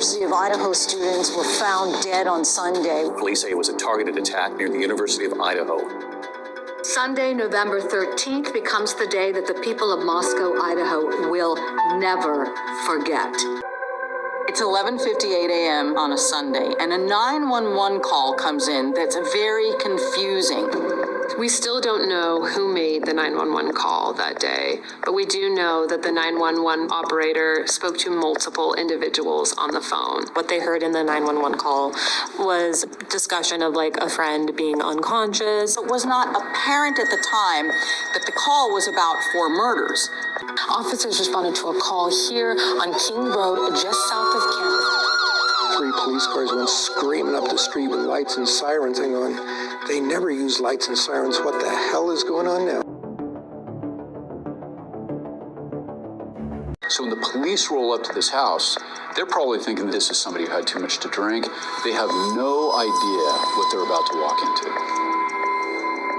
University of Idaho students were found dead on Sunday. Police say it was a targeted attack near the University of Idaho. Sunday, November 13th becomes the day that the people of Moscow, Idaho will never forget. It's 11:58 a.m. on a Sunday, and a 911 call comes in that's very confusing. We still don't know who made the 911 call that day, but we do know that the 911 operator spoke to multiple individuals on the phone. What they heard in the 911 call was discussion of like a friend being unconscious. It was not apparent at the time that the call was about 4 murders. Officers responded to a call here on King Road, just south of campus. 3 police cars went screaming up the street with lights and sirens going on. They never use lights and sirens. What the hell is going on now? So when the police roll up to this house, they're probably thinking this is somebody who had too much to drink. They have no idea what they're about to walk into.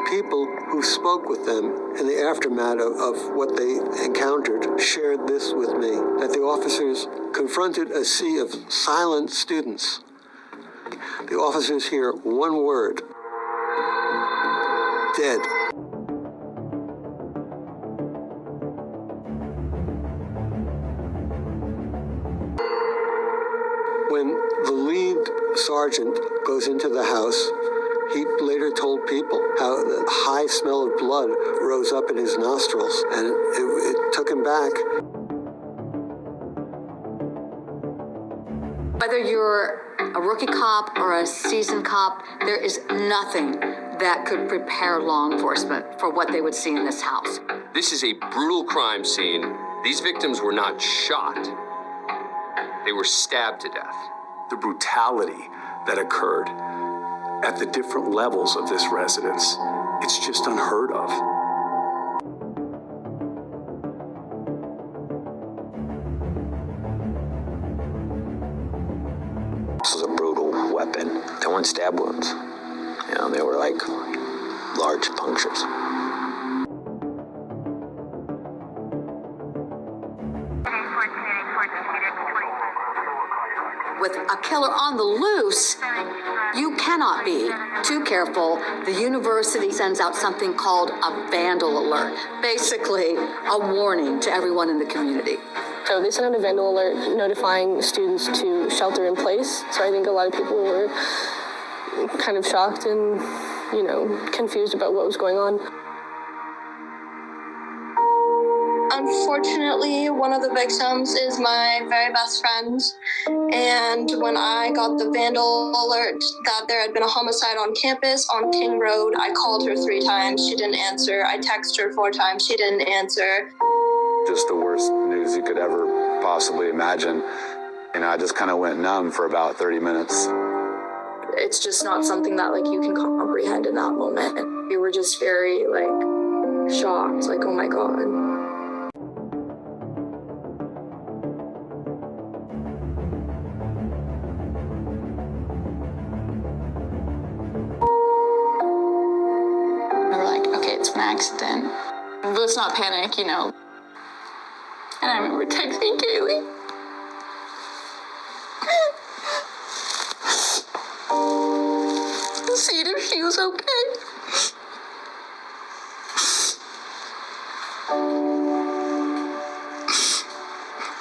People who spoke with them in the aftermath of what they encountered shared this with me, that the officers confronted a sea of silent students. The officers hear one word: dead. When the lead sergeant goes into the house, he later told people how the high smell of blood rose up in his nostrils, and it took him back. Whether you're a rookie cop or a seasoned cop, there is nothing that could prepare law enforcement for what they would see in this house. This is a brutal crime scene. These victims were not shot. They were stabbed to death. The brutality that occurred at the different levels of this residence, it's just unheard of. This was a brutal weapon. They weren't stab wounds. You know, they were like large punctures. With a killer on the loose, you cannot be too careful. The university sends out something called a vandal alert, basically a warning to everyone in the community. So they sent out a vandal alert notifying students to shelter in place. So I think a lot of people were kind of shocked and, confused about what was going on. Unfortunately, one of the victims is my very best friend. And when I got the vandal alert that there had been a homicide on campus on King Road, I called her 3 times. She didn't answer. I texted her 4 times. She didn't answer. Just the worst news you could ever possibly imagine. I just kind of went numb for about 30 minutes. It's just not something that you can comprehend in that moment. And we were just very shocked, oh my God. Accident. Let's not panic, And I remember texting Kaylee. Seeing if she was okay.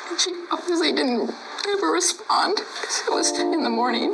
And she obviously didn't ever respond because it was in the morning.